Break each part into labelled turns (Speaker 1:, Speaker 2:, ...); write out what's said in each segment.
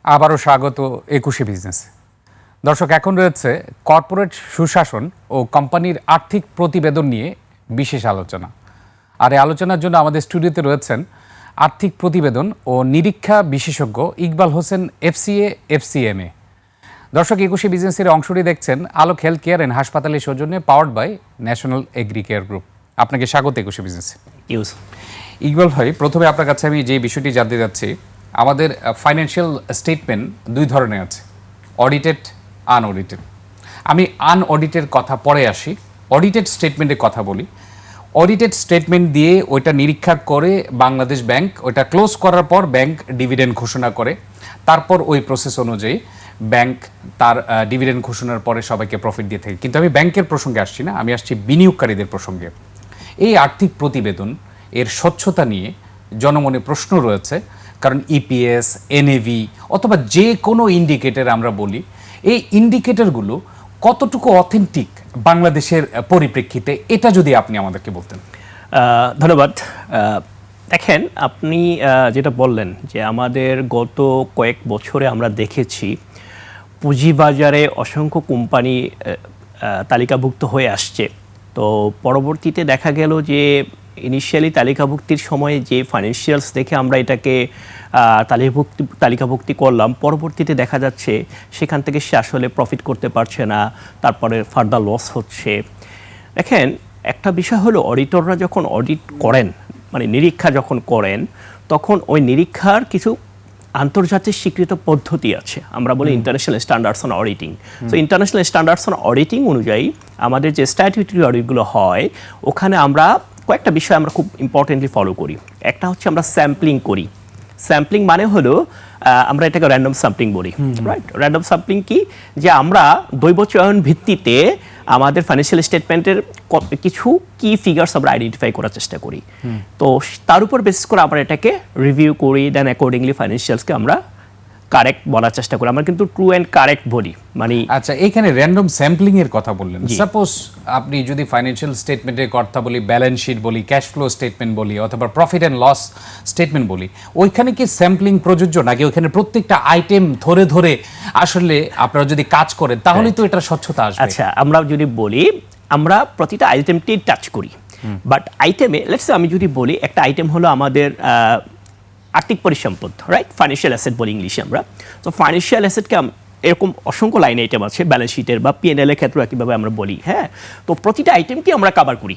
Speaker 1: আবারও স্বাগত ২১শে বিজনেসে। দর্শক, এখন রয়েছে কর্পোরেট সুশাসন ও কোম্পানির আর্থিক প্রতিবেদন নিয়ে বিশেষ আলোচনা। আর এই আলোচনার জন্য আমাদের স্টুডিওতে রয়েছেন আর্থিক প্রতিবেদন ও নিরীক্ষা বিশেষজ্ঞ ইকবাল হোসেন, এফসিএ, এফসিএমএ। দর্শক, ২১শে বিজনেসের অংশটি দেখছেন আলোক হেলথ কেয়ার অ্যান্ড হাসপাতালের সৌজন্যে, powered by national agri care group. আপনাকে স্বাগত ২১শে বিজনেসে। ইকবাল ভাই, প্রথমে আপনার কাছে আমি যে বিষয়টি জানতে যাচ্ছি, আমাদের ফাইন্যান্সিয়াল স্টেটমেন্ট দুই ধরনের আছে, অডিটেড, আনঅডিটেড। আমি আনঅডিটেড কথা পরে আসি, অডিটেড স্টেটমেন্টের কথা বলি। অডিটেড স্টেটমেন্ট দিয়ে ওইটা নিরীক্ষা করে বাংলাদেশ ব্যাংক ওইটা ক্লোজ করার পর ব্যাংক ডিভিডেন্ড ঘোষণা করে, তারপর ওই প্রসেস অনুযায়ী ব্যাংক তার ডিভিডেন্ড ঘোষণার পরে সবাইকে প্রফিট দিয়ে থাকে। কিন্তু আমি ব্যাংকের প্রসঙ্গে আসছি না, আমি আসছি বিনিয়োগকারীদের প্রসঙ্গে। এই আর্থিক প্রতিবেদন এর স্বচ্ছতা নিয়ে জনমনে প্রশ্ন রয়েছে, কারণ ইপিএস, এনএভি অথবা যে কোনো ইন্ডিকেটর আমরা বলি, এই ইন্ডিকেটরগুলো কতটুকু অথেন্টিক বাংলাদেশের পরিপ্রেক্ষিতে, এটা যদি আপনি আমাদেরকে বলতেন।
Speaker 2: ধন্যবাদ। দেখেন, আপনি যেটা বললেন যে আমাদের গত কয়েক বছরে আমরা দেখেছি পুঁজিবাজারে অসংখ্য কোম্পানি তালিকাভুক্ত হয়ে আসছে। তো পরবর্তীতে দেখা গেল যে ইনিশিয়ালি তালিকাভুক্তির সময় যে ফাইন্যান্সিয়ালস দেখে আমরা এটাকে তালিকাভুক্তি করলাম, পরবর্তীতে দেখা যাচ্ছে সেখান থেকে সে আসলে প্রফিট করতে পারছে না, তারপরে ফার্দার লস হচ্ছে। দেখেন, একটা বিষয় হলো অডিটররা যখন অডিট করেন, মানে নিরীক্ষা যখন করেন, তখন ওই নিরীক্ষার কিছু আন্তর্জাতিক স্বীকৃত পদ্ধতি আছে, আমরা বলি ইন্টারন্যাশনাল স্ট্যান্ডার্ডস অন অডিটিং। তো ইন্টারন্যাশনাল স্ট্যান্ডার্ডস অন অডিটিং অনুযায়ী আমাদের যে স্ট্যাটিউটরি অডিটগুলো হয়, ওখানে আমরা কয়েকটা বিষয় আমরা খুব ইম্পর্টেন্টলি ফলো করি। একটা হচ্ছে আমরা স্যাম্পলিং করি। স্যাম্পলিং মানে হলো আমরা এটাকে র্যান্ডম স্যাম্পলিং বলি, রাইট? র্যান্ডম স্যাম্পলিং কি, যে আমরা দৈব চয়ন ভিত্তিতে আমাদের ফাইন্যান্সিয়াল স্টেটমেন্টের কিছু কি ফিগার্স আমরা আইডেন্টিফাই করার চেষ্টা করি। তো তার উপর বেসিস করে আমরা এটাকে রিভিউ করি, দেন অ্যাকর্ডিংলি ফাইন্যান্সিয়ালসকে আমরা কারেক্ট বলার চেষ্টা করি। আমরা কিন্তু ট্রু অ্যান্ড কারেক্ট বলি। মানে
Speaker 1: আচ্ছা, এখানে র্যান্ডম স্যাম্পলিং এর কথা বললেন। সাপোজ আপনি যদি ফাইন্যান্সিয়াল স্টেটমেন্টের কথা বলি, ব্যালেন্স শিট বলি, ক্যাশ ফ্লো স্টেটমেন্ট বলি, অথবা প্রফিট অ্যান্ড লস স্টেটমেন্ট বলি, ওইখানে কি স্যাম্পলিং প্রযোজ্য, নাকি ওইখানে প্রত্যেকটা আইটেম ধরে ধরে আসলে আপনারা যদি কাজ করেন তাহলেই তো এটা স্বচ্ছতা আসবে?
Speaker 2: আচ্ছা, আমরা যদি বলি আমরা প্রতিটা আইটেমটি টাচ করি, বাট আইটেমে লেটস আমি যদি বলি একটা আইটেম হলো আমাদের আর্থিক পরিসম্পদ, রাইট? ফাইন্যান্সিয়াল অ্যাসেট বলি ইংলিশে আমরা। তো ফাইন্যান্সিয়াল অ্যাসেটকে এরকম অসংখ্য লাইন আইটেম আছে ব্যালেন্স শিটের বা পিএনএল এর ক্ষেত্রে একইভাবে আমরা বলি, হ্যাঁ। তো প্রতিটা আইটেমকে আমরা কভার করি,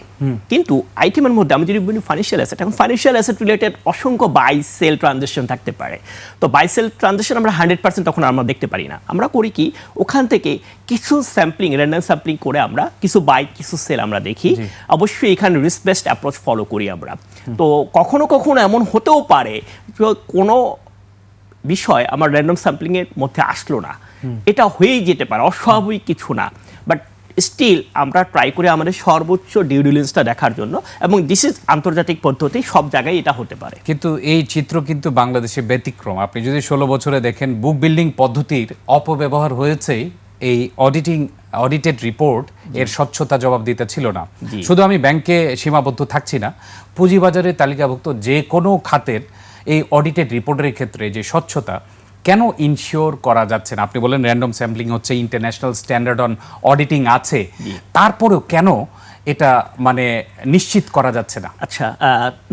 Speaker 2: কিন্তু আইটেমের মধ্যে আমি যদি বলি ফাইন্যান্সিয়াল অ্যাসেট, এখন ফাইন্যান্সিয়াল অ্যাসেট রিলেটেড অসংখ্য বাই সেল ট্রানজাকশন থাকতে পারে। তো বাই সেল ট্রানজাকশন আমরা 100% তখন আমরা দেখতে পারি না। আমরা করি কি, ওখান থেকে কিছু স্যাম্পলিং, র্যান্ডম স্যাম্পলিং করে আমরা কিছু বাই কিছু সেল আমরা দেখি। অবশ্যই এখানে রিস্ক বেসড অ্যাপ্রোচ ফলো করি আমরা। তো কখনো কখনো এমন হতেও পারে কোনো বিষয় আমার র্যান্ডম স্যাম্পলিংয়ের মধ্যে আসলো না, এটা হয়েই যেতে পারে, অস্বাভাবিক কিছু না। বাট স্টিল আমরা ট্রাই করি আমাদের সর্বোচ্চ ডিউ ডিলিজেন্সটা দেখার জন্য, এবং দিস ইজ আন্তর্জাতিক পদ্ধতি, সব জায়গায় এটা হতে পারে।
Speaker 1: কিন্তু এই চিত্র কিন্তু বাংলাদেশে ব্যতিক্রম। আপনি যদি 16 বছরে দেখেন, বুক বিল্ডিং পদ্ধতির অপব্যবহার হয়েছে। এই অডিটেড রিপোর্ট এর স্বচ্ছতা জবাব দিতে ছিল না। শুধু আমি ব্যাংকে সীমাবদ্ধ থাকছি না, পুঁজিবাজারে তালিকাভুক্ত যে কোনো খাতের এই অডিটেড রিপোর্টের ক্ষেত্রে যে স্বচ্ছতা কেন ইনশিওর করা যাচ্ছে না? আপনি বলেন র্যান্ডম স্যাম্পলিং হচ্ছে, ইন্টারন্যাশনাল স্ট্যান্ডার্ড অন অডিটিং আছে, তারপরেও কেন এটা মানে নিশ্চিত করা যাচ্ছে না?
Speaker 2: আচ্ছা,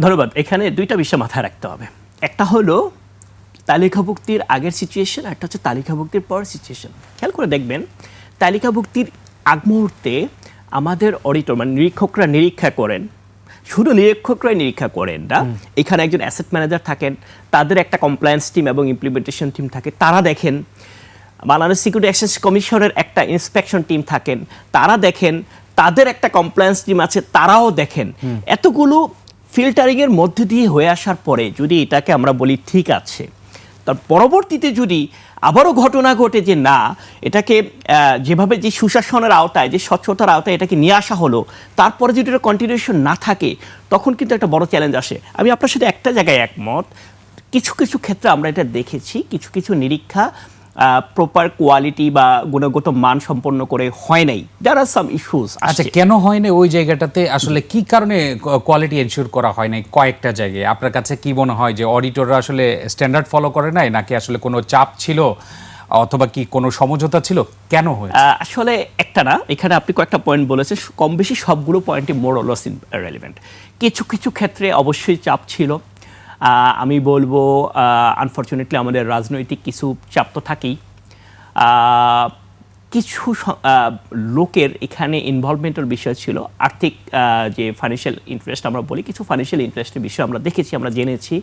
Speaker 2: ধন্যবাদ। এখানে দুইটা বিষয় মাথায় রাখতে হবে। একটা হলো তালিকাভুক্তির আগের সিচুয়েশন, একটা হচ্ছে তালিকাভুক্তির পর সিচুয়েশন। খেয়াল করে দেখবেন, তালিকাভুক্তির আগ মুহূর্তে আমাদের অডিটর মানে নিরীক্ষকরা নিরীক্ষা করেন, শুধু নিরীক্ষকরাই নিরীক্ষা করেন না, এখানে একজন অ্যাসেট ম্যানেজার থাকেন, তাদের একটা কমপ্লায়েন্স টিম এবং ইমপ্লিমেন্টেশন টিম থাকে, তারা দেখেন। বাংলাদেশ সিকিউরিটি এক্সচেঞ্জ কমিশনের একটা ইন্সপেকশন টিম থাকেন, তারা দেখেন। তাদের একটা কমপ্লায়েন্স টিম আছে, তারাও দেখেন। এতগুলো ফিল্টারিংয়ের মধ্যে দিয়ে হয়ে আসার পরে যদি এটাকে আমরা বলি ঠিক আছে, তার পরবর্তীতে যদি আবারও ঘটনা ঘটে যে না, এটাকে যেভাবে যে সুশাসনের আওতায়, যে স্বচ্ছতার আওতায় এটাকে নিয়ে আসা হলো, তারপরে যদি এটা কন্টিনিউশন না থাকে, তখন কিন্তু একটা বড় চ্যালেঞ্জ আসে। আমি আপনার সাথে একটা জায়গায় একমত, কিছু কিছু ক্ষেত্রে আমরা এটা দেখেছি, কিছু কিছু নিরীক্ষা প্রপার কোয়ালিটি বা গুণগত মান সম্পন্ন করে হয় নাই, দেয়ার আর সাম ইস্যুস।
Speaker 1: আচ্ছা, কেন হয় না ওই জায়গাটাতে, আসলে কি কারণে কোয়ালিটি এনশিওর করা হয় নাই কয়েকটা জায়গায়? আপনার কাছে কি মনে হয় যে অডিটররা আসলে স্ট্যান্ডার্ড ফলো করে নাই, নাকি আসলে কোনো চাপ ছিল, অথবা কি কোনো সমঝোতা ছিল? কেন হয়েছে?
Speaker 2: আসলে একটা না, এখানে আপনি কয়েকটা পয়েন্ট বলেছেন, কম বেশি সবগুলো পয়েন্টই মোর অর লেস রেলিভেন্ট। কিছু কিছু ক্ষেত্রে অবশ্যই চাপ ছিল। আমি বলবো আনফর্চুনেটলি আমাদের রাজনৈতিক কিছু চাপ তো থাকেই। কিছু লোকের এখানে ইনভলভমেন্টের বিষয় ছিল, আর্থিক যে ফাইন্যান্সিয়াল ইন্টারেস্ট আমরা বলি, কিছু ফাইন্যান্সিয়াল ইন্টারেস্টের বিষয় আমরা দেখেছি, আমরা জেনেছি।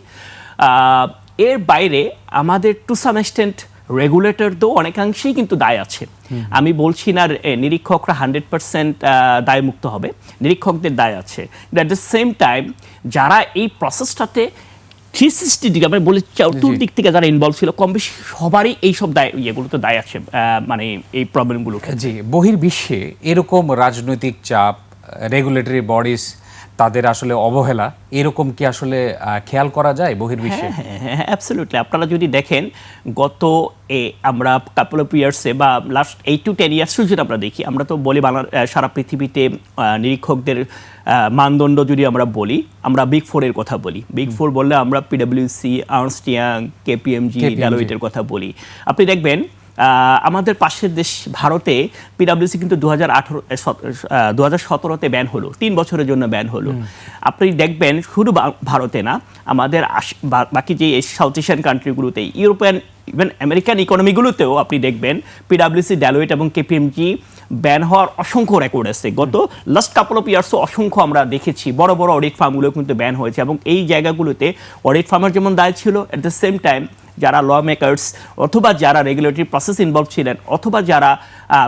Speaker 2: এর বাইরে আমাদের টু সাম এক্সটেন্ট রেগুলেটরও অনেকাংশেই কিন্তু দায় আছে। আমি বলছি না নিরীক্ষকরা 100% দায়মুক্ত হবে, নিরীক্ষকদের দায় আছে। অ্যাট দ্য সেম টাইম যারা এই প্রসেসটাতে 360 ডিগ্রি আমি বলি চতুর্দিক থেকে যারা ইনভলভ ছিল, কম বেশি সবারই এইসব দায়, ইয়েগুলোতে দায় আছে, মানে এই প্রবলেমগুলো।
Speaker 1: জি, বহির্বিশ্বে এরকম রাজনৈতিক চাপ, রেগুলেটরি বডিজ তাদের আসলে অবহেলা, এরকম কি আসলে খেয়াল করা যায় বহির্বিশ্বে?
Speaker 2: হ্যাঁ, অ্যাবসলিউটলি। আপনারা যদি দেখেন গত আমরা কাপল অফ ইয়ার্সে বা লাস্ট 8 to 10 ইয়ার্স যদি আমরা দেখি, আমরা তো বলি সারা পৃথিবীতে নিরীক্ষকদের মানদণ্ড যদি আমরা বলি, আমরা বিগ ফোরের কথা বলি। বিগ ফোর বললে আমরা পিডব্লিউসি, আর্নস্ট ইয়াং, কেপিএমজি, ডেলয়েটের কথা বলি। আপনি দেখবেন আমাদের পাশের দেশ ভারতে পিডব্লিউসি কিন্তু 2017-তে ব্যান হলো, 3 বছরের জন্য ব্যান হলো। আপনি দেখবেন শুধু ভারতে না, আমাদের বাকি যে সাউথ এশিয়ান কান্ট্রিগুলোতে, ইউরোপিয়ান, ইভেন আমেরিকান ইকোনমিগুলোতেও আপনি দেখবেন পিডব্লিউসি, ডেলয়েট এবং কেপিএমজি ব্যান হওয়ার অসংখ্য রেকর্ড আছে। গত লাস্ট কাপল অফ ইয়ার্সও অসংখ্য আমরা দেখেছি, বড় বড় অডিট ফার্মগুলো কিন্তু ব্যান হয়েছে, এবং এই জায়গাগুলোতে অডিট ফার্মের যেমন দায় ছিল, অ্যাট দ্য সেম টাইম যারা ল মেকার্স অথবা যারা রেগুলেটরি প্রসেস ইনভলভ ছিলেন অথবা যারা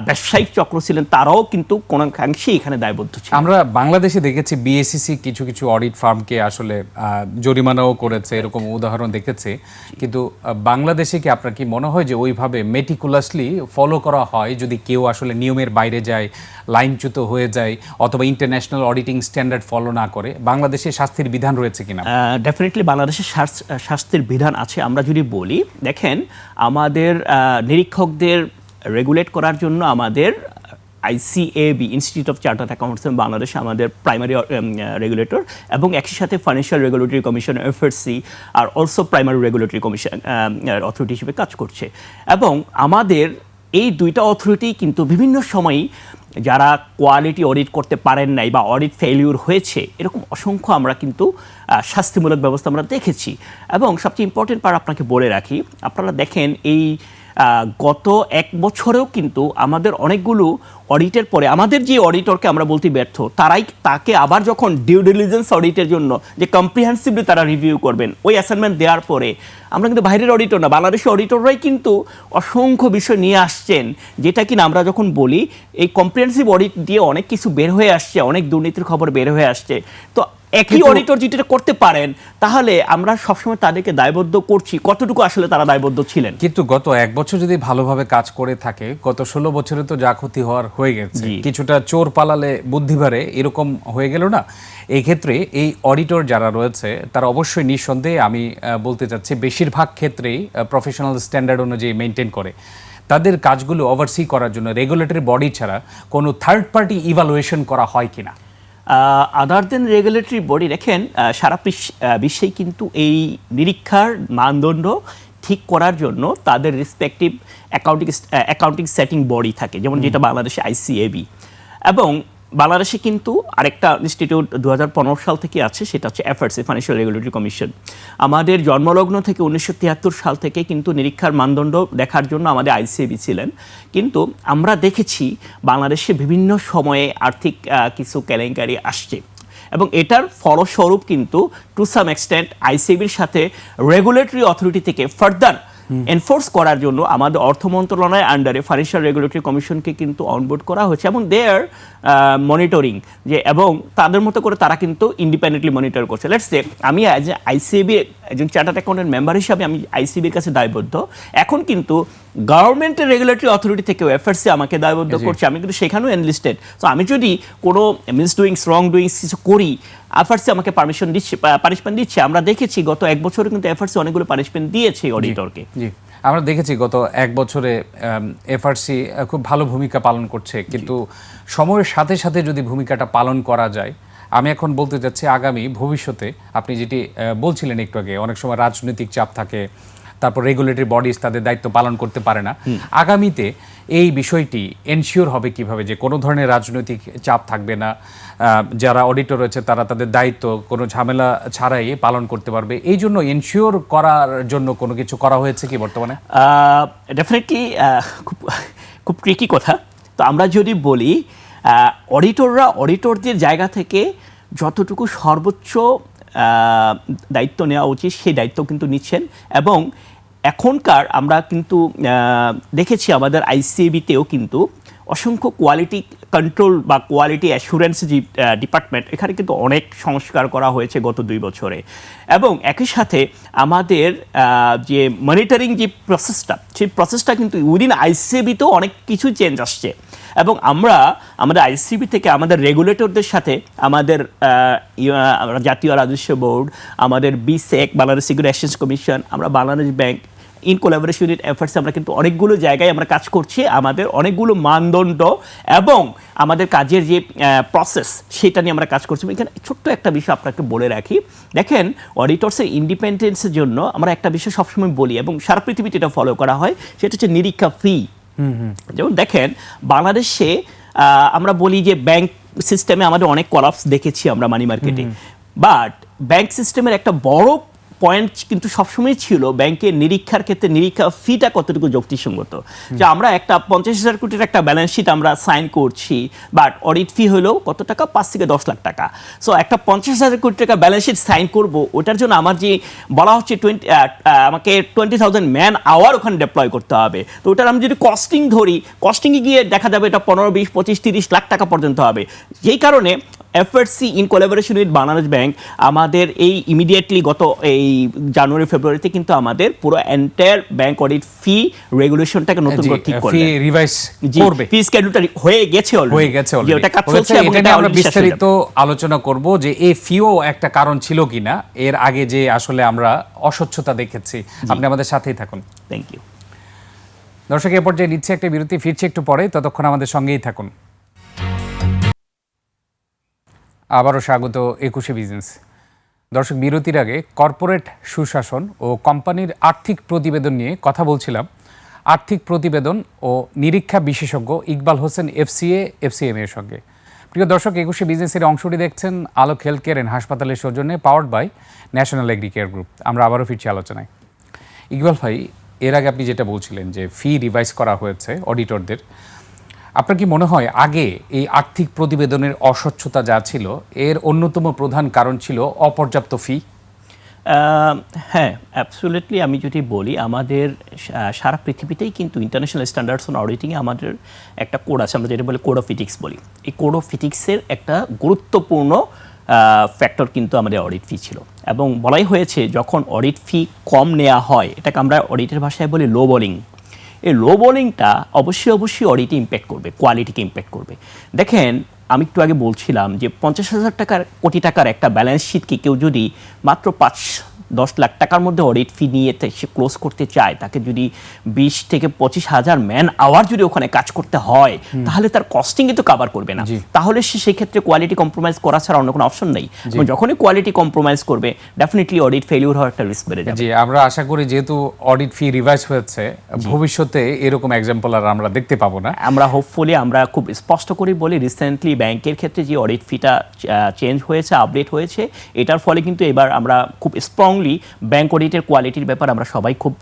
Speaker 2: ব্যবসায়িক চক্র ছিলেন, তারাও কিন্তু কোনোকাংশেই এখানে দায়বদ্ধ ছিল।
Speaker 1: আমরা বাংলাদেশে দেখেছি বিএসিসি কিছু কিছু অডিট ফার্মকে আসলে জরিমানাও করেছে, এরকম উদাহরণ দেখেছি। কিন্তু বাংলাদেশে কি আপনার কি মনে হয় যে ওইভাবে মেটিকুলাসলি ফলো করা হয়? যদি কেউ আসলে নিয়মের বাইরে যায়, লাইনচ্যুত হয়ে যায়, অথবা ইন্টারন্যাশনাল অডিটিং স্ট্যান্ডার্ড ফলো না করে, বাংলাদেশে শাস্তির বিধান রয়েছে কিনা?
Speaker 2: ডেফিনেটলি বাংলাদেশের শাস্তির বিধান আছে। আমরা যদি বলি, দেখেন আমাদের নিরীক্ষকদের রেগুলেট করার জন্য আমাদের ICAB, institute of chartered accountants Bangladesh আমাদের প্রাইমারি রেগুলেটর, এবং একই সাথে financial regulatory commission FRC are also primary regulatory commission authority হিসেবে কাজ করছে। এবং আমাদের এই দুইটা অথরিটি কিন্তু বিভিন্ন সময়ই যারা কোয়ালিটি অডিট করতে পারেন নাই বা অডিট ফেলিউর হয়েছে, এরকম অসংখ্য আমরা কিন্তু শাস্তিমূলক ব্যবস্থা আমরা দেখেছি। এবং সবচেয়ে ইম্পর্টেন্ট পার্ট আপনাকে বলে রাখি, আপনারা দেখেন এই গত 1 বছরেও কিন্তু আমাদের অনেকগুলো অডিটের পরে আমাদের যে অডিটরকে আমরা বলতে ব্যর্থ, তাকে আবার যখন ডিউ ডিলিজেন্স অডিটের জন্য যে কম্প্রিহেন্সিভলি তারা রিভিউ করবেন, ওই অ্যাসাইনমেন্ট দেওয়ার পরে আমরা কিন্তু বাইরের অডিটর না, বাংলাদেশের অডিটররাই কিন্তু অসংখ্য বিষয় নিয়ে আসছেন, যেটা কিনা আমরা যখন বলি এই কম্প্রিহেন্সিভ অডিট দিয়ে অনেক কিছু বের হয়ে আসছে, অনেক দুর্নীতির খবর বের হয়ে আসছে। তো একই অডিটর যেটা করতে পারেন, তাহলে আমরা সবসময় তাদেরকে দায়বদ্ধ করছি, কতটুকু আসলে তারা দায়বদ্ধ ছিলেন।
Speaker 1: কিন্তু গত 1 বছর যদি ভালোভাবে কাজ করে থাকে, গত 16 বছরে তো যা ক্ষতি হওয়ার হয়ে গেছে, কিছুটা চোর পালালে বুদ্ধি বাড়ে, এরকম হয়ে গেল না? এই ক্ষেত্রে এই অডিটর যারা রয়েছে তারা অবশ্যই নিঃসন্দেহে, আমি বলতে চাচ্ছি বেশিরভাগ ক্ষেত্রেই প্রফেশনাল স্ট্যান্ডার্ড অনুযায়ী মেনটেন করে। তাদের কাজগুলো ওভারসি করার জন্য রেগুলেটরি বডি ছাড়া কোনো থার্ড পার্টি ইভালুয়েশন করা হয় কিনা?
Speaker 2: আদার দেন রেগুলেটরি বডি, দেখেন সারা বিশ্বেই কিন্তু এই নিরীক্ষার মানদণ্ড ঠিক করার জন্য তাদের রেসপেক্টিভ অ্যাকাউন্টিং সেটিং বডি থাকে, যেমন যেটা বাংলাদেশে আইসিএবি। এবং বাংলাদেশে কিন্তু আরেকটা ইনস্টিটিউট 2015 সাল থেকে আছে, সেটা হচ্ছে এফআরসি, ফাইন্যান্সিয়াল রেগুলেটরি কমিশন। আমাদের জন্মলগ্ন থেকে 1973 সাল থেকে কিন্তু নিরীক্ষার মানদণ্ড দেখার জন্য আমাদের আইসিএবি ছিলেন। কিন্তু আমরা দেখেছি বাংলাদেশে বিভিন্ন সময়ে আর্থিক কিছু কেলেঙ্কারি আসছে, এবং এটার ফলস্বরূপ কিন্তু টু সাম এক্সটেন্ট আইসিএবির সাথে রেগুলেটরি অথরিটি থেকে ফার্দার এনফোর্স করার জন্য আমাদের অর্থ মন্ত্রণালয়ের আন্ডারে ফাইন্যান্সিয়াল রেগুলেটরি কমিশনকে কিন্তু অনবোর্ড করা হয়েছে, এবং দেয়ার মনিটরিং যে, এবং তাদের মতো করে তারা কিন্তু ইন্ডিপেন্ডেন্টলি মনিটর করছে। লেটস সে আমি অ্যাজ এ আইসিএবি একজন চার্টার্ড অ্যাকাউন্টেন্ট মেম্বার হিসাবে আমি আইসিএবির কাছে দায়বদ্ধ। এখন কিন্তু গভর্নমেন্টের রেগুলেটরি অথরিটি থেকেও এফআরসি আমাকে দায়বদ্ধ করছে, আমি কিন্তু সেখানেও এনলিস্টেড। তো আমি যদি কোনো মিসডুইংস, রং ডুইংস কিছু করি, এফআরসি আমাকে পানিশমেন্ট দিচ্ছে। আমরা দেখেছি গত 1 বছরে কিন্তু এফআরসি অনেকগুলো পানিশমেন্ট দিয়েছে অডিটরকে।
Speaker 1: জি, আমরা দেখেছি গত এক বছরে এফআরসি খুব ভালো ভূমিকা পালন করছে, কিন্তু সময়ের সাথে সাথে যদি ভূমিকাটা পালন করা যায়, আমি এখন বলতে চাচ্ছি আগামী ভবিষ্যতে আপনি যেটি বলছিলেন একটু আগে, অনেক সময় রাজনৈতিক চাপ থাকে, তারপর রেগুলেটরি বডিজ তাদের দায়িত্ব পালন করতে পারে না। আগামীতে এই বিষয়টি এনশিওর হবে কিভাবে যে কোনো ধরনের রাজনৈতিক চাপ থাকবে না, যারা অডিটর রয়েছে তারা তাদের দায়িত্ব কোনো ঝামেলা ছাড়াই পালন করতে পারবে? এই জন্য এনশিওর করার জন্য কোনো কিছু করা হয়েছে কি বর্তমানে?
Speaker 2: ডেফিনেটলি খুব খুব ট্রিকি কথা। তো আমরা যদি বলি অডিটরদের জায়গা থেকে যতটুকু সর্বোচ্চ দায়িত্ব নেওয়া উচিত সেই দায়িত্ব কিন্তু নিচ্ছেন, এবং এখনকার আমরা কিন্তু দেখেছি আমাদের আইসিএবিতেও কিন্তু অসংখ্য কোয়ালিটি কন্ট্রোল বা কোয়ালিটি অ্যাসুরেন্স যে ডিপার্টমেন্ট, এখানে কিন্তু অনেক সংস্কার করা হয়েছে গত 2 বছরে। এবং একই সাথে আমাদের যে মনিটরিং যে প্রসেসটা, সেই প্রসেসটা কিন্তু উইদিন আইসিএবিতেও অনেক কিছু চেঞ্জ আসছে। এবং আমাদের আইসিবি থেকে আমাদের রেগুলেটরদের সাথে আমাদের জাতীয় রাজস্ব বোর্ড, আমাদের BSEC, Bangladesh security exchange commission, আমরা Bangladesh bank, in collaboration with efforts আমরা কিন্তু অনেকগুলো জায়গায় আমরা কাজ করছি। আমাদের অনেকগুলো মানদণ্ড এবং আমাদের কাজের যে প্রসেস সেটা নিয়ে আমরা কাজ করছি। এখানে ছোট্ট একটা বিষয় আপনাকে বলে রাখি, দেখেন অডিটরসের ইন্ডিপেন্ডেন্সের জন্য আমরা একটা বিষয় সবসময় বলি এবং সারা পৃথিবীতে এটা ফলো করা হয়, সেটা হচ্ছে নিরীক্ষা ফি। যেমন দেখেন বাংলাদেশে আমরা বলি যে ব্যাংক সিস্টেমে আমাদের অনেক কলাপস দেখেছি আমরা মানি মার্কেটে, বাট ব্যাংক সিস্টেমের একটা বড় পয়েন্ট কিন্তু সবসময় ছিল ব্যাংকের নিরীক্ষার ক্ষেত্রে নিরীক্ষা ফিটা কতটুকু যুক্তিসঙ্গত। যে আমরা একটা 50,000 কোটির একটা ব্যালেন্স শিট আমরা সাইন করছি, বাট অডিট ফি হলো কত টাকা, 5 থেকে 10 লাখ টাকা। সো একটা 50,000 কোটি টাকা ব্যালেন্স শিট সাইন করব, ওটার জন্য আমার যে বলা হচ্ছে আমাকে 20,000 ম্যান আওয়ার ওখানে ডিপ্লয় করতে হবে। তো ওটার আমি যদি কস্টিং ধরি, কস্টিংয়ে গিয়ে দেখা যাবে এটা 15, 20, 25, 30 লাখ টাকা পর্যন্ত হবে। যেই কারণে FRC in collaboration with Bangladesh bank আমাদের এই ইমিডিয়েটলি গত এই জানুয়ারি ফেব্রুয়ারিতে কিন্তু আমাদের পুরো এন্টায়ার ব্যাংক অডিট ফি রেগুলেশনটাকে নতুন করে ঠিক করবে,
Speaker 1: ফি রিভাইজ করবে।
Speaker 2: ফি স্কেডিউলটা হয়ে গেছে অলরেডি, ওটা কাজ চলছে এবং এটা
Speaker 1: আমরা বিস্তারিত আলোচনা করব যে এই ফিও একটা কারণ ছিল কিনা, এর আগে যে আসলে আমরা অস্বচ্ছতা দেখেছি। আপনি আমাদের সাথেই থাকুন।
Speaker 2: Thank you.
Speaker 1: দর্শক, এ পর্যায়ে নিচ্ছে একটা বিরতি, ফিরছে একটু পরে, ততক্ষণ আমাদের সঙ্গেই থাকুন। আবারও স্বাগত 21 বিজনেস। দর্শক, বিরতির আগে কর্পোরেট সুশাসন ও কোম্পানির আর্থিক প্রতিবেদন নিয়ে কথা বলছিলাম আর্থিক প্রতিবেদন ও নিরীক্ষা বিশেষজ্ঞ ইকবাল হোসেন এফসিএ এফসিএম এর সঙ্গে। প্রিয় দর্শক, 21 বিজনেসের অংশটি দেখছেন আলোক হেলথ কেয়ার এন্ড হাসপাতালের সৌজন্যে, powered by national agri care group. আমরা আবারও ফিরছি আলোচনায়। ইকবাল ভাই, এর আগে আপনি যেটা বলছিলেন যে ফি রিভাইজ করা হয়েছে অডিটরদের, আপনার কি মনে হয় আগে এই আর্থিক প্রতিবেদনের অস্বচ্ছতা যা ছিল এর অন্যতম প্রধান কারণ ছিল অপর্যাপ্ত ফি?
Speaker 2: হ্যাঁ, অ্যাবসলিউটলি। আমি যদি বলি আমাদের সারা পৃথিবীতেই কিন্তু ইন্টারন্যাশনাল স্ট্যান্ডার্ডস অন অডিটিংয়ে আমাদের একটা কোড আছে, আমরা যেটা বলি কোড অফ ইথিক্স বলি। এই কোড অফ ইথিক্সের একটা গুরুত্বপূর্ণ ফ্যাক্টর কিন্তু আমাদের অডিট ফি ছিল, এবং বলাই হয়েছে যখন অডিট ফি কম নেওয়া হয়, এটাকে আমরা অডিটের ভাষায় বলি লো বোলিং। এই লো বোলিংটা অবশ্যই অডিটে ইম্প্যাক্ট করবে, কোয়ালিটিকে ইম্প্যাক্ট করবে। দেখেন, আমি একটু আগে বলছিলাম যে 50,000 কোটি টাকার একটা ব্যালেন্স শিটকে কেউ যদি মাত্র 5-10 লাখ টাকার মধ্যে অডিট ফি নিয়ে সে ক্লোজ করতে চায়, তাকে যদি 20 থেকে 25,000 ম্যান আওয়ার যদি ওখানে কাজ করতে হয়, তাহলে তার কস্টিংই তো কভার করবে না। তাহলে সে সেক্ষেত্রে কোয়ালিটি কম্প্রোমাইজ করা ছাড়া অন্য কোনো অপশন নেই। যখনই কোয়ালিটি কম্প্রোমাইজ করবে, ডেফিনেটলি অডিট ফেলিউর হওয়ার একটা রিস্ক বেড়ে যাবে।
Speaker 1: জি, আমরা আশা করি যেহেতু অডিট ফি রিভাইজ হয়েছে, ভবিষ্যতে এরকম এক্সাম্পল আর আমরা দেখতে পাবো না।
Speaker 2: আমরা হোপফুলি আমরা খুব স্পষ্ট করে বলি, রিসেন্টলি ব্যাংকের ক্ষেত্রে যে অডিট ফিটা চেঞ্জ হয়েছে, আপডেট হয়েছে, এটার ফলে কিন্তু এবার আমরা খুব স্ট্রংলি ব্যাংক অডিটের কোয়ালিটির ব্যাপারে আমরা সবাই খুব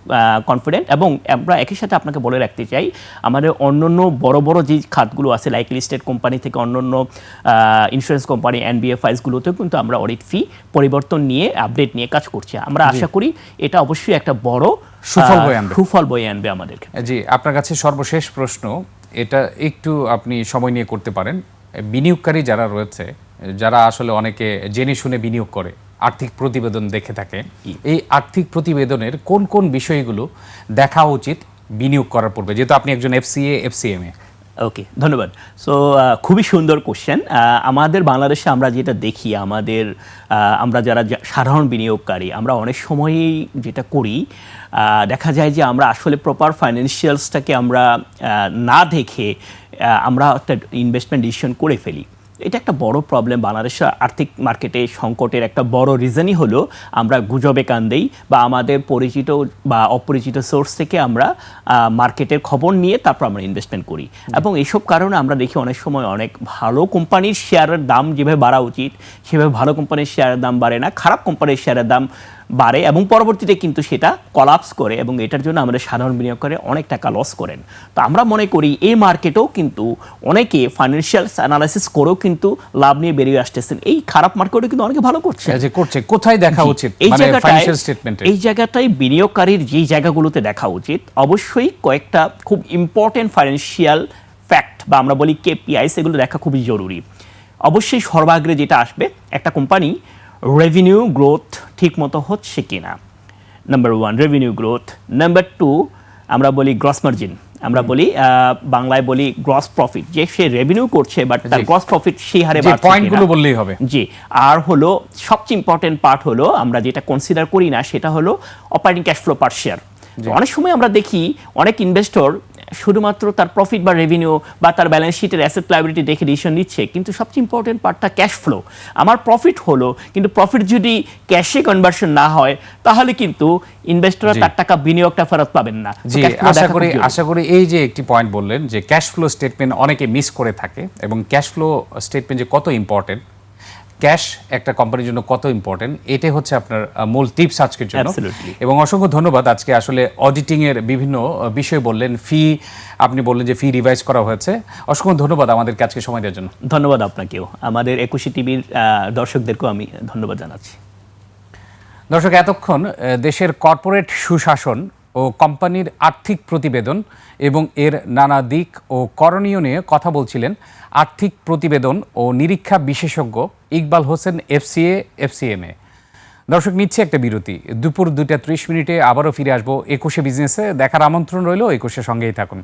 Speaker 2: কনফিডেন্ট। এবং আমরা একই সাথে আপনাকে বলে রাখতে চাই, আমাদের অন্যান্য বড় বড় যে খাতগুলো আছে, লাইক লিস্টেড কোম্পানি থেকে অন্যান্য ইন্স্যুরেন্স কোম্পানি, এনবিএফআইসগুলোতেও কিন্তু আমরা অডিট ফি পরিবর্তন নিয়ে, আপডেট নিয়ে কাজ করছি। আমরা আশা করি এটা অবশ্যই একটা বড় সুফল বয়ে আনবে আমাদের।
Speaker 1: জি, আপনার কাছে সর্বশেষ প্রশ্ন, এটা একটু আপনি সময় নিয়ে করতে পারেন। বিনিয়োগকারী যারা রয়েছে, যারা আসলে অনেকে জেনে শুনে বিনিয়োগ করে, আর্থিক প্রতিবেদন দেখে থাকে, এই আর্থিক প্রতিবেদনের কোন কোন বিষয়গুলো দেখা উচিত বিনিয়োগ করার পূর্বে, যেহেতু আপনি একজন এফসিএ এফসিএম এ?
Speaker 2: ওকে, ধন্যবাদ। সো খুবই সুন্দর কোশ্চেন। আমাদের বাংলাদেশে আমরা যেটা দেখি, আমরা যারা সাধারণ বিনিয়োগকারী, আমরা অনেক সময়ই যেটা করি, দেখা যায় যে আমরা আসলে প্রপার ফাইন্যান্সিয়ালসটাকে আমরা না দেখে আমরা একটা ইনভেস্টমেন্ট ডিসিশন করে ফেলি। এটা একটা বড় প্রবলেম। বাংলাদেশের আর্থিক মার্কেটে সংকটের একটা বড় রিজনই হলো আমরা গুজবে কান দেই, বা আমাদের পরিচিত বা অপরিচিত সোর্স থেকে আমরা মার্কেটের খবর নিয়ে তারপর আমরা ইনভেস্টমেন্ট করি। এবং এইসব কারণে আমরা দেখি অনেক সময় অনেক ভালো কোম্পানির শেয়ারের দাম যেভাবে বাড়া উচিত সেভাবে ভালো কোম্পানির শেয়ারের দাম বাড়ে না, খারাপ কোম্পানির শেয়ারের দাম বাড়ে এবং পরবর্তীতে কিন্তু সেটা কলাপস করে, এবং এটার জন্য আমাদের সাধারণ বিনিয়োগকারী অনেক টাকা লস করেন। তো আমরা মনে করি এই মার্কেটেও কিন্তু অনেকে ফাইন্যান্সিয়াল অ্যানালাইসিস করেও কিন্তু লাভ নিয়ে বেরিয়ে আসতেছেন। এই খারাপ মার্কেটে কিন্তু অনেকে ভালো করছে।
Speaker 1: কোথায় দেখা উচিত
Speaker 2: এই জায়গাটাই বিনিয়োগকারীর যেই জায়গাগুলোতে দেখা উচিত, অবশ্যই কয়েকটা খুব ইম্পর্টেন্ট ফাইন্যান্সিয়াল ফ্যাক্ট বা আমরা বলি কেপিআইস, এগুলো দেখা খুবই জরুরি। অবশ্যই সর্বাগ্রে যেটা আসবে, একটা কোম্পানি রেভিনিউ গ্রোথ ঠিক মতো হচ্ছে কিনা, নাম্বার 1 রেভিনিউ গ্রোথ। নাম্বার 2 আমরা বলি গ্রস মার্জিন, আমরা বলি বাংলায় বলি গ্রস প্রফিট, যে সে রেভিনিউ করছে বাট তার গ্রস প্রফিট সেই হারে বাড়ছে
Speaker 1: পয়েন্টগুলো বললেই হবে।
Speaker 2: জি, আর হলো সবচেয়ে ইম্পর্টেন্ট পার্ট হলো আমরা যেটা কনসিডার করি না, সেটা হলো অপারেটিং ক্যাশ ফ্লো পার শেয়ার। অনেক সময় আমরা দেখি অনেক ইনভেস্টর শুধুমাত্র তার প্রফিট বা রেভিনিউ বা তার ব্যালেন্স শিটের অ্যাসেট লায়াবিলিটি দেখে ডিসিশন নিচ্ছে, কিন্তু সবচেয়ে ইম্পর্টেন্ট পার্টটা ক্যাশ ফ্লো। আমার প্রফিট হলো, কিন্তু প্রফিট যদি ক্যাশে কনভার্সন না হয় তাহলে কিন্তু ইনভেস্টররা তার টাকা বিনিয়োগটা ফেরত পাবেন না।
Speaker 1: জি, আশা করি এই যে একটি পয়েন্ট বললেন যে ক্যাশ ফ্লো স্টেটমেন্ট অনেকে মিস করে থাকে, এবং ক্যাশ ফ্লো স্টেটমেন্ট যে কত ইম্পর্টেন্ট, ক্যাশ একটা কোম্পানির জন্য কত ইম্পর্টেন্ট, এটাই হচ্ছে আপনার মূল টিপস আজকের জন্য। এবং অসংখ্য ধন্যবাদ। আজকে আসলে অডিটিং এর বিভিন্ন বিষয় বললেন, ফি আপনি বললেন যে ফি রিভাইজ করা হয়েছে। অসংখ্য ধন্যবাদ আমাদেরকে আজকে সময় দেওয়ার জন্য।
Speaker 2: ধন্যবাদ আপনাকেও, আমাদের 21 টিভির দর্শকদেরকেও আমি ধন্যবাদ জানাচ্ছি।
Speaker 1: দর্শক, এতক্ষণ দেশের কর্পোরেট সুশাসন ও কোম্পানির আর্থিক প্রতিবেদন এবং এর নানা দিক ও করণীয় নিয়ে কথা বলছিলেন আর্থিক প্রতিবেদন ও নিরীক্ষা বিশেষজ্ঞ ইকবাল হোসেন, FCA। দর্শক, নিচ্ছে একটা বিরতি। দুপুর 2টা 30 মিনিটে আবারও ফিরে আসবো 21শে বিজনেসে। দেখার আমন্ত্রণ রইল। 21শে সঙ্গেই থাকুন।